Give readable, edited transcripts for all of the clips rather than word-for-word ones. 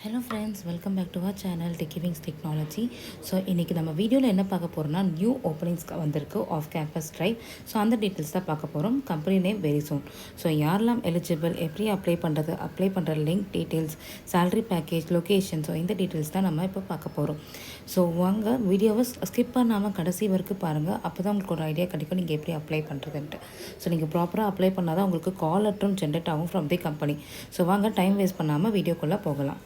Hello friends, welcome back to our channel techie wings technology. So இன்றைக்கி நம்ம வீடியோவில் என்ன பார்க்க போகிறோம்னா, நியூ ஓப்பனிங்ஸ் வந்திருக்கு ஆஃப் கேம்பஸ் ட்ரைவ். ஸோ அந்த டீட்டெயில்ஸ் தான் பார்க்க போகிறோம். Company name Verizon. ஸோ யாரெல்லாம் எலிஜிபிள், எப்படி அப்ளை பண்ணுற link details, salary package, location, so இந்த டீட்டெயில்ஸ் தான் நம்ம இப்போ பார்க்க போகிறோம். ஸோ வாங்க வீடியோவை ஸ்கிப் பண்ணாமல் கடைசி வரைக்கும் பாருங்கள். அப்போ தான் உங்களுக்கு ஒரு ஐடியா கிடைக்கும் நீங்கள் எப்படி அப்ளை பண்ணுறதுன்ட்டு. ஸோ நீங்கள் ப்ராப்பராக அப்ளை பண்ணால் தான் உங்களுக்கு கால் லெட்டரும் ஜென்ரேட் ஆகும் ஃப்ரம் தி கம்பெனி. ஸோ வாங்க டைம் வேஸ்ட் பண்ணாமல் வீடியோக்குள்ளே போகலாம்.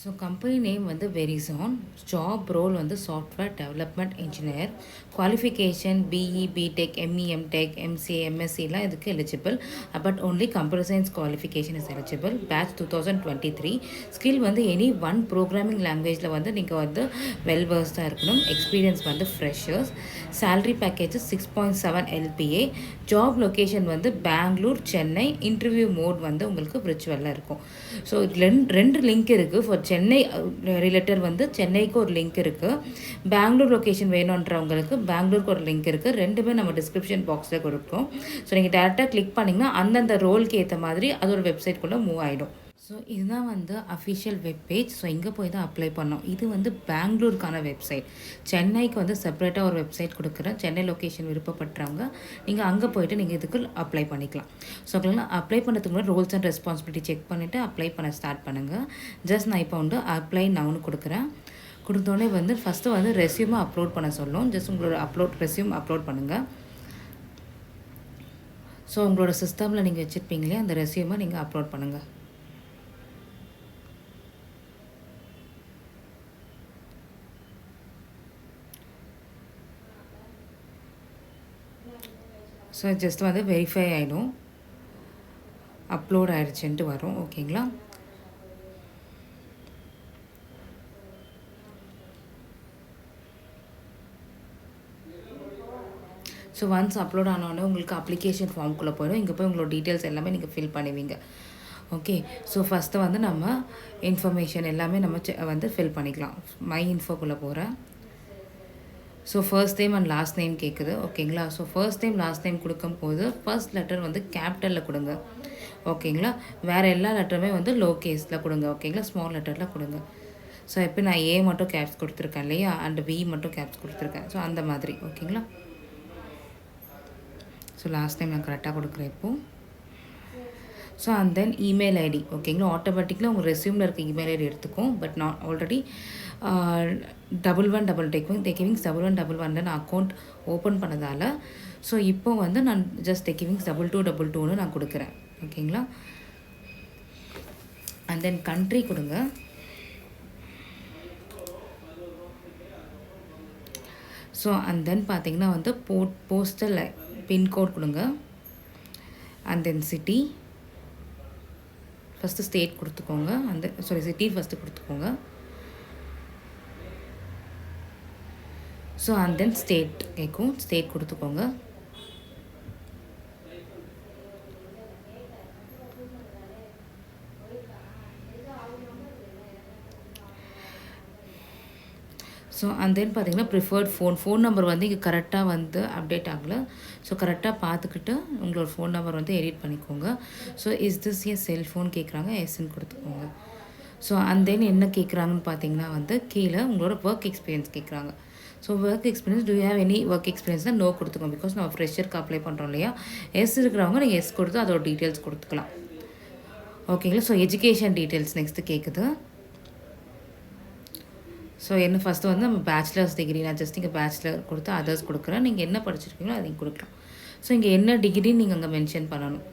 ஸோ கம்பெனி நேம் வந்து வெரிசான். ஜாப் ரோல் வந்து software development engineer. Qualification BE, BTech, ME, MTech, MCA, எம்எஸ்சிலாம் இதுக்கு eligible. But only computer science qualification is eligible. Batch 2023. Skill வந்து any one programming லாங்குவேஜில் வந்து நீங்கள் வந்து வெல் வேர்ஸ்டாக இருக்கணும். எக்ஸ்பீரியன்ஸ் வந்து freshers. Salary package 6.7 LPA. Job location வந்து பெங்களூர், சென்னை. இன்டர்வியூ மோட் வந்து உங்களுக்கு விர்ச்சுவலில் இருக்கும். ஸோ ரெண்டு லிங்க் இருக்குது. ஃபார் சென்னை ரிலேட்டட் வந்து சென்னைக்கு ஒரு லிங்க் இருக்குது. பெங்களூர் லொக்கேஷன் வேணுன்றவங்களுக்கு பெங்களூருக்கு ஒரு லிங்க் இருக்குது. ரெண்டுமே நம்ம டிஸ்கிரிப்ஷன் பாக்ஸில் கொடுப்போம். ஸோ நீங்கள் டேரெக்டாக கிளிக் பண்ணிங்கன்னா அந்தந்த ரோலுக்கு ஏற்ற மாதிரி அது ஒரு வெப்சைட்குள்ளே மூவ் ஆகிடும். ஸோ இதுதான் வந்து அஃபிஷியல் வெப்பேஜ். ஸோ இங்கே போய் தான் அப்ளை பண்ணோம். இது வந்து பெங்களூருக்கான வெப்சைட். சென்னைக்கு வந்து செப்பரேட்டாக ஒரு வெப்சைட் கொடுக்குறேன். சென்னை லொக்கேஷன் விருப்பப்படுறவங்க நீங்கள் அங்கே போய்ட்டு நீங்கள் இதுக்கு அப்ளை பண்ணிக்கலாம். ஸோ அதெல்லாம் அப்ளை பண்ணுறதுக்கு முன்னாடி ரோல்ஸ் அண்ட் ரெஸ்பான்சிபிலிட்டி செக் பண்ணிவிட்டு அப்ளை பண்ண ஸ்டார்ட் பண்ணுங்கள். ஜஸ்ட் நான் இப்போ வந்து அப்ளை நவுன்னு கொடுக்குறேன். கொடுத்தோடனே வந்து ஃபஸ்ட்டு வந்து ரெஸ்யூமை அப்லோட் பண்ண சொல்லும். ஜஸ்ட் உங்களோட ரெஸ்யூம் அப்லோட் பண்ணுங்கள். ஸோ உங்களோட சிஸ்டமில் நீங்கள் வச்சுருப்பீங்களே அந்த ரெஸ்யூமை நீங்கள் அப்லோட் பண்ணுங்கள். ஸோ ஜஸ்ட் வந்து வெரிஃபை ஆகிடும், அப்லோட் ஆகிடுச்சுன்ட்டு வரும். ஓகேங்களா? ஸோ ஒன்ஸ் அப்லோட் ஆனோடனே உங்களுக்கு அப்ளிகேஷன் ஃபார்முக்குள்ளே போயிடும். இங்கே போய் உங்களோட டீட்டெயில்ஸ் எல்லாமே நீங்கள் ஃபில் பண்ணுவீங்க. ஓகே, ஸோ ஃபஸ்ட்டு வந்து நம்ம இன்ஃபர்மேஷன் எல்லாமே நம்ம வந்து ஃபில் பண்ணிக்கலாம். மை இன்ஃபோக்குள்ளே போகிறேன். So first name and last name கேட்குது. ஓகேங்களா? So first name last name கொடுக்கும்போது ஃபர்ஸ்ட் லெட்டர் வந்து கேபிட்டலில் கொடுங்க. ஓகேங்களா? வேறு எல்லா லெட்டருமே வந்து லோ கேஸில் கொடுங்க. ஓகேங்களா? ஸ்மால் லெட்டரில் கொடுங்க. ஸோ இப்போ நான் ஏ மட்டும் கேப்ஸ் கொடுத்துருக்கேன் இல்லையா, அண்ட் பி மட்டும் கேப்ஸ் கொடுத்துருக்கேன். ஸோ அந்த மாதிரி. ஓகேங்களா? ஸோ லாஸ்ட் நேம் நான் கரெக்டாக கொடுக்குறேன் இப்போது. So and then email ID. ஓகேங்களா? ஆட்டோமேட்டிக்கலாக உங்கள் ரெஸ்யூமில் இருக்க இமெயில் ஐடி எடுத்துக்கும். பட் நான் ஆல்ரெடி 11 டெக்கிவிங்ஸ் 1111 நான் அக்கௌண்ட் ஓப்பன் பண்ணதால் ஸோ இப்போ வந்து நான் ஜஸ்ட் டெக்கிவிங்ஸ் 2222ன்னு நான் கொடுக்குறேன். ஓகேங்களா? அண்ட் தென் கண்ட்ரி கொடுங்க. ஸோ அண்ட் தென் பார்த்தீங்கன்னா வந்து போஸ்டல் பின்கோட் கொடுங்க. And then city first state கொடுத்துக்கோங்க. சிட்டி ஃபஸ்ட்டு கொடுத்துக்கோங்க. ஸோ அண்ட் தென் ஸ்டேட் கேட்கும், ஸ்டேட் கொடுத்துக்கோங்க. ஸோ அண்ட் தென் பார்த்தீங்கன்னா ப்ரிஃபர்ட் ஃபோன் நம்பர் வந்து இங்கே கரெக்டாக வந்து அப்டேட் ஆகலை. ஸோ கரெக்டாக பார்த்துக்கிட்டு உங்களோட ஃபோன் நம்பர் வந்து எடிட் பண்ணிக்கோங்க. So is this A cellphone கேட்குறாங்க, எஸ்ன்னு கொடுத்துக்கோங்க. ஸோ அண்ட் தென் என்ன கேட்குறாங்கன்னு பார்த்தீங்கன்னா வந்து கீழே உங்களோட ஒர்க் எக்ஸ்பீரியன்ஸ் கேட்குறாங்க. So work experience do have any work எக்ஸ்பீரியன்ஸ்னால் நோ கொடுத்துக்கோங்க. பிகாஸ் நம்ம ஃப்ரெஷருக்கு அப்ளை பண்ணுறோம் இல்லையா. எஸ் இருக்கிறவங்க நீங்கள் எஸ் கொடுத்து அதோட டீட்டெயில்ஸ் கொடுத்துக்கலாம். ஓகேங்களா? ஸோ எஜுகேஷன் டீட்டெயில்ஸ் நெக்ஸ்ட்டு கேட்குது. ஸோ என்ன ஃபஸ்ட்டு வந்து நம்ம பேச்சுலர்ஸ் டிகிரி, நான் ஜஸ்ட் இங்கே பேச்சுலர் கொடுத்து அதர்ஸ் கொடுக்குறேன். நீங்கள் என்ன படிச்சிருக்கீங்களோ அதை கொடுக்கலாம். ஸோ இங்கே என்ன டிகிரின்னு நீங்கள் அங்கே மென்ஷன் பண்ணணும்.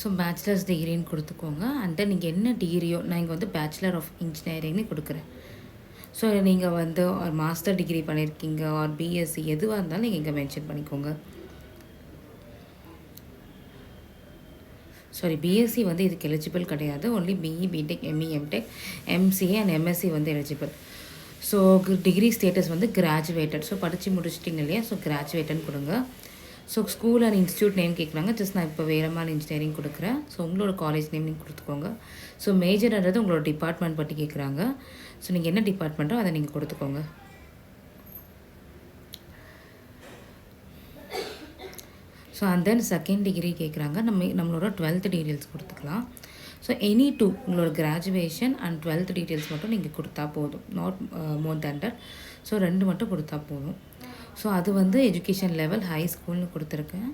ஸோ பேச்சுலர்ஸ் டிகிரின்னு கொடுத்துக்கோங்க. அண்ட் தென் நீங்கள் என்ன டிகிரியோ, நான் இங்கே வந்து பேச்சுலர் ஆஃப் இன்ஜினியரிங்னு கொடுக்குறேன். ஸோ நீங்கள் வந்து ஒரு மாஸ்டர் டிகிரி பண்ணியிருக்கீங்க ஒரு பிஎஸ்சி எதுவாக இருந்தாலும் நீங்கள் இங்கே மென்ஷன் பண்ணிக்கோங்க. சாரி, பிஎஸ்சி வந்து இதுக்கு எலிஜிபிள் கிடையாது. Only BE, BTech, ME, MTech, MCA and MSc வந்து எலிஜிபிள். ஸோ டிகிரி ஸ்டேட்டஸ் வந்து கிராஜுவேட்டட். ஸோ படித்து முடிச்சிட்டிங்க இல்லையா, ஸோ கிராஜுவேட்டட்னு கொடுங்க. So school and institute name கேட்குறாங்க. ஜஸ்ட் நான் இப்போ வேறமான இன்ஜினியரிங் கொடுக்குறேன். ஸோ உங்களோட காலேஜ் நேம் நீங்கள் கொடுத்துக்கோங்க. ஸோ மேஜர்ன்றது உங்களோட டிபார்ட்மெண்ட் பற்றி கேட்குறாங்க. ஸோ நீங்கள் என்ன டிபார்ட்மெண்ட்டோ அதை நீங்கள் கொடுத்துக்கோங்க. So and then second degree கேட்குறாங்க. நம்மளோட 12th டீட்டெயில்ஸ் கொடுத்துக்கலாம். ஸோ எனி டூ உங்களோட கிராஜுவேஷன் அண்ட் 12th டீட்டெயில்ஸ் மட்டும் நீங்கள் கொடுத்தா போதும். Not more than that. So 2 மட்டும் கொடுத்தா போதும். ஸோ அது வந்து எஜுகேஷன் லெவல் ஹை ஸ்கூல்னு கொடுத்துருக்கேன்.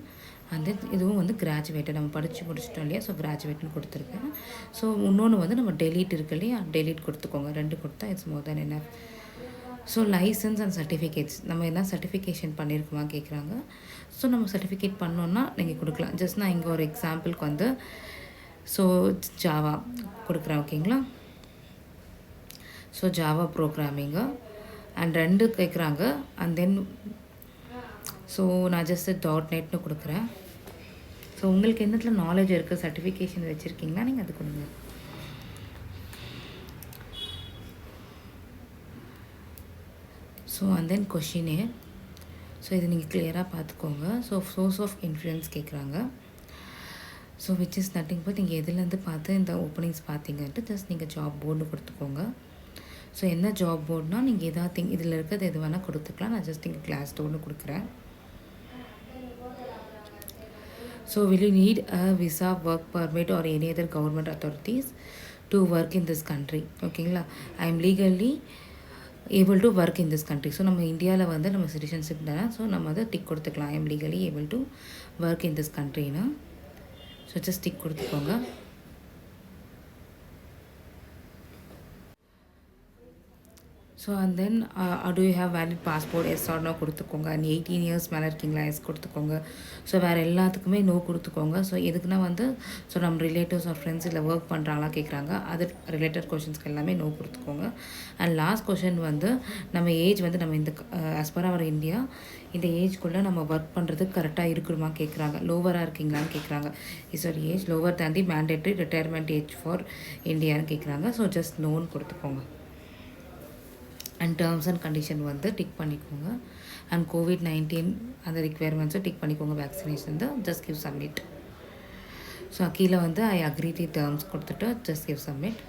அண்ட் தென் இதுவும் வந்து கிராஜுவேட்டட், நம்ம படித்து முடிச்சிட்டோம் இல்லையா, ஸோ கிராஜுவேட்னு கொடுத்துருக்கேன். ஸோ இன்னொன்று வந்து நம்ம டெலீட் இருக்கு இல்லையா, டெலீட் கொடுத்துக்கோங்க. 2 கொடுத்தா இட்ஸ் மோர் தேன் என்ன. ஸோ லைசன்ஸ் அண்ட் சர்டிஃபிகேட்ஸ் நம்ம என்ன சர்டிஃபிகேஷன் பண்ணியிருக்குமா கேட்குறாங்க. ஸோ நம்ம சர்டிஃபிகேட் பண்ணோன்னா நீங்கள் கொடுக்கலாம். ஜஸ்ட் நான் இங்கே ஒரு எக்ஸாம்பிளுக்கு வந்து ஸோ ஜாவா கொடுக்குறேன். ஓகேங்களா. ஸோ ஜாவா ப்ரோக்ராமிங்கு அண்ட் 2 கேட்குறாங்க. அண்ட் தென் ஸோ நான் ஜஸ்ட் .NETனு கொடுக்குறேன். ஸோ உங்களுக்கு என்னத்தில் நாலேஜ் இருக்குது, சர்டிஃபிகேஷன் வச்சுருக்கீங்களா, நீங்கள் அது கொடுங்க. So and then questionnaire. So இது நீங்கள் கிளியராக பார்த்துக்கோங்க. ஸோ சோர்ஸ் ஆஃப் இன்ஃப்ளூயன்ஸ் கேட்குறாங்க. So which is nothing but நீங்கள் எதுலேருந்து பார்த்து இந்த ஓப்பனிங்ஸ் பார்த்தீங்கன்ட்டு ஜஸ்ட் நீங்கள் ஜாப் போர்டு கொடுத்துக்கோங்க. ஸோ என்ன ஜாப் போர்டுனால் நீங்கள் எதாவது இதில் இருக்கிறது எது வேணால் கொடுத்துக்கலாம். நான் ஜஸ்ட் இங்கே கிளாஸ் டோர்னு கொடுக்குறேன். So will you need a visa, work permit or any other government authorities to work in this country? ஓகேங்களா. I am legally able to work in this country. So நம்ம இந்தியாவில் வந்து நம்ம சிட்டிசன்ஷிப் தானே, so நம்ம அதை tick கொடுத்துக்கலாம். I am legally able to work in this countryனா ஸோ ஜஸ்ட் டிக் கொடுத்துக்கோங்க. So and then do you have valid passport? Yes or no கொடுத்துக்கோங்க. அண்ட் 18 years மேலே இருக்கீங்களா, எஸ் கொடுத்துக்கோங்க. ஸோ வேறு எல்லாத்துக்குமே நோ கொடுத்துக்கோங்க. ஸோ எதுக்குன்னா வந்து ஸோ நம்ம ரிலேட்டிவ்ஸ் ஆர் ஃப்ரெண்ட்ஸ் இல்லை ஒர்க் பண்ணுறாங்களா கேட்குறாங்க. அது ரிலேட்டட் கொஷின்ஸ்க்கு எல்லாமே நோ கொடுத்துக்கோங்க. அண்ட் லாஸ்ட் கொஷின் வந்து நம்ம ஏஜ் வந்து நம்ம இந்த ஆஸ் பர் அவர் இந்தியா இந்த ஏஜ்குள்ளே நம்ம ஒர்க் பண்ணுறதுக்கு கரெக்டாக இருக்கணுமா கேட்குறாங்க. லோவராக இருக்கீங்களான்னு கேட்குறாங்க. இஸ் ஒரு age lower than the mandatory retirement age for இந்தியான்னு கேட்குறாங்க. ஸோ ஜஸ்ட் நோன்னு கொடுத்துக்கோங்க. அண்ட் டேர்ம்ஸ் அண்ட் கண்டிஷன் வந்து டிக் பண்ணிக்கோங்க. அண்ட் COVID-19 அந்த ரிக்வயர்மெண்ட்ஸும் டிக் பண்ணிக்கோங்க. வேக்சினேஷன் தான் ஜஸ்ட் கிவ் சப்மிட். ஸோ கீழே வந்து ஐ அக்ரி தி டேர்ம்ஸ் கொடுத்துட்டு just give submit.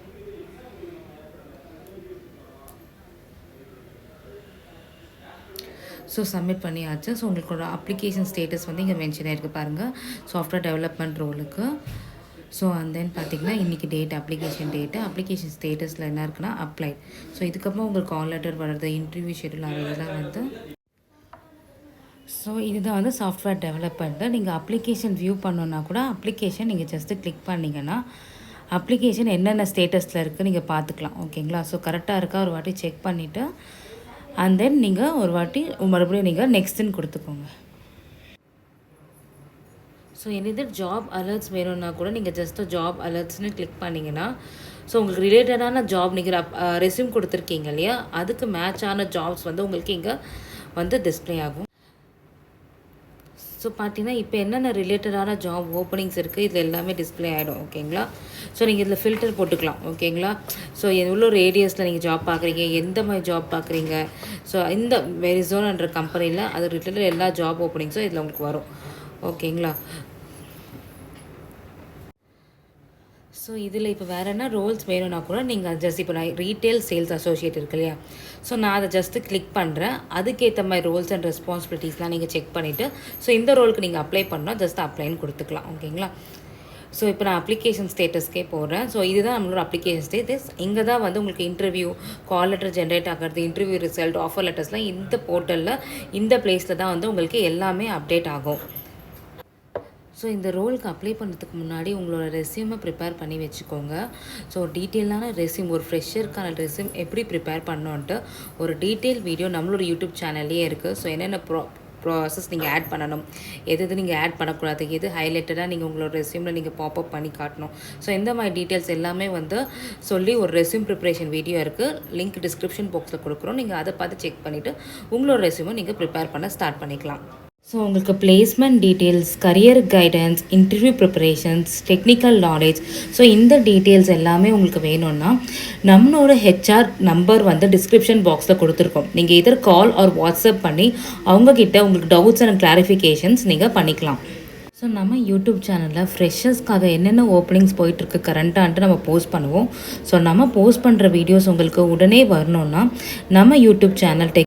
So submit பண்ணியாச்சு. ஸோ உங்களோட அப்ளிகேஷன் ஸ்டேட்டஸ் வந்து இங்கே மென்ஷன் ஆகிருக்கு பாருங்கள். சாஃப்ட்வேர் டெவலப்மெண்ட் ரோலுக்கு. ஸோ அண்ட் தென் பார்த்திங்கன்னா இன்றைக்கி டேட், அப்ளிகேஷன் ஸ்டேட்டஸில் என்ன இருக்குன்னா அப்ளைட். ஸோ இதுக்கப்புறம் உங்களுக்கு கால் லெட்டர் வர்றது, இன்டர்வியூ ஷெட்யூல் ஆகிறதுலாம் வந்து ஸோ இதுதான் வந்து சாஃப்ட்வேர் டெவலப்மெண்ட்டு. நீங்கள் அப்ளிகேஷன் வியூ பண்ணோன்னா கூட அப்ளிகேஷன் நீங்கள் ஜஸ்ட்டு கிளிக் பண்ணிங்கன்னா அப்ளிகேஷன் என்னென்ன ஸ்டேட்டஸில் இருக்குது நீங்கள் பார்த்துக்கலாம். ஓகேங்களா. ஸோ கரெக்டாக இருக்கா ஒரு வாட்டி செக் பண்ணிவிட்டு அண்ட் தென் நீங்கள் ஒரு வாட்டி மறுபடியும் நீங்கள் நெக்ஸ்ட்டுன்னு கொடுத்துக்கோங்க. ஸோ எனது ஜாப் அலர்ட்ஸ் வேணும்னா கூட நீங்கள் ஜஸ்ட்டு ஜாப் அலர்ட்ஸ்னு கிளிக் பண்ணிங்கன்னா ஸோ உங்களுக்கு ரிலேட்டடான ஜாப் நீங்கள் ரெஸ்யூம் கொடுத்துருக்கீங்க இல்லையா, அதுக்கு மேட்சான ஜாப்ஸ் வந்து உங்களுக்கு இங்கே வந்து டிஸ்பிளே ஆகும். ஸோ பார்த்தீங்கன்னா இப்போ என்னென்ன ரிலேட்டடான ஜாப் ஓப்பனிங்ஸ் இருக்குது இதில் எல்லாமே டிஸ்பிளே ஆகிடும். ஓகேங்களா. ஸோ நீங்கள் இதில் ஃபில்டர் போட்டுக்கலாம். ஓகேங்களா. ஸோ எவ்வளோ ரேடியஸில் நீங்கள் ஜாப் பார்க்குறீங்க, எந்த மாதிரி ஜாப் பார்க்குறீங்க, ஸோ இந்த வெரிசோன்ன்ற கம்பெனியில் அது ரிலேட்டட் எல்லா ஜாப் ஓப்பனிங்ஸும் இதில் உங்களுக்கு வரும். ஓகேங்களா. ஸோ இதில் இப்போ வேறு என்ன ரோல்ஸ் வேணும்னா கூட நீங்கள் ஜஸ்ட் இப்போ நான் ரீட்டெயில் சேல்ஸ் அசோசியேட் இருக்கு இல்லையா, ஸோ நான் அதை ஜஸ்ட்டு கிளிக் பண்ணுறேன். அதுக்கேற்ற மாதிரி ரோல்ஸ் அண்ட் ரெஸ்பான்சிபிலிட்டிஸ்லாம் நீங்கள் செக் பண்ணிவிட்டு ஸோ இந்த ரோலுக்கு நீங்கள் அப்ளை பண்ணால் ஜஸ்ட் அப்ளைன்னு கொடுத்துக்கலாம். ஓகேங்களா. ஸோ இப்போ நான் அப்ளிகேஷன் ஸ்டேட்டஸ்க்கே போகிறேன். ஸோ இதுதான் நம்மளோட அப்ளிகேஷன் ஸ்டேட்டஸ். இங்கே தான் வந்து உங்களுக்கு இன்டர்வியூ கால் லெட்டர் ஜென்ரேட் ஆகிறது, இன்டர்வியூ ரிசல்ட், ஆஃபர் லெட்டர்ஸ்லாம் இந்த போர்ட்டலில் இந்த பிளேஸில் தான் வந்து உங்களுக்கு எல்லாமே அப்டேட் ஆகும். ஸோ இந்த ரோலுக்கு அப்ளை பண்ணுறதுக்கு முன்னாடி உங்களோட ரெஸ்யூமை ப்ரிப்பேர் பண்ணி வச்சுக்கோங்க. ஸோ டீட்டெயிலான ரெஸ்யூம், ஒரு ஃப்ரெஷருக்கான ரெஸ்யூம் எப்படி ப்ரிப்பேர் பண்ணோன்ட்டு ஒரு டீட்டெயில் வீடியோ நம்மளோட யூடியூப் சேனல்லே இருக்குது. ஸோ என்னென்ன ப்ராசஸ் நீங்கள் ஆட் பண்ணணும், எது நீங்கள் ஆட் பண்ணக்கூடாது, எது ஹைலைட்டடாக நீங்கள் உங்களோட ரெஸ்யூமில் நீங்கள் பாப்அப் பண்ணி காட்டணும், ஸோ இந்த மாதிரி டீட்டெயில்ஸ் எல்லாமே வந்து சொல்லி ஒரு ரெஸ்யூம் ப்ரிப்பரேஷன் வீடியோ இருக்குது. லிங்க் டிஸ்கிரிப்ஷன் பாக்ஸில் கொடுக்குறோம். நீங்கள் அதை பார்த்து செக் பண்ணிவிட்டு உங்களோட ரெஸ்யூமை நீங்கள் ப்ரிப்பேர் பண்ண ஸ்டார்ட் பண்ணிக்கலாம். ஸோ உங்களுக்கு placement details, career guidance, interview preparations, technical knowledge, so இந்த டீட்டெயில்ஸ் எல்லாமே உங்களுக்கு வேணும்னா நம்மளோட ஹெச்ஆர் நம்பர் வந்து டிஸ்கிரிப்ஷன் பாக்ஸில் கொடுத்துருக்கோம். நீங்கள் இதர் கால் ஆர் வாட்ஸ்அப் பண்ணி அவங்கக்கிட்ட உங்களுக்கு டவுட்ஸ் அண்ட் கிளாரிஃபிகேஷன்ஸ் நீங்கள் பண்ணிக்கலாம். ஸோ நம்ம யூடியூப் சேனலில் ஃப்ரெஷர்ஸ்க்காக என்னென்ன ஓப்பனிங்ஸ் போயிட்டுருக்கு கரண்ட்டான்ட்டு நம்ம போஸ்ட் பண்ணுவோம். ஸோ நம்ம போஸ்ட் பண்ணுற வீடியோஸ் உங்களுக்கு உடனே வரணுன்னா நம்ம யூடியூப் சேனல்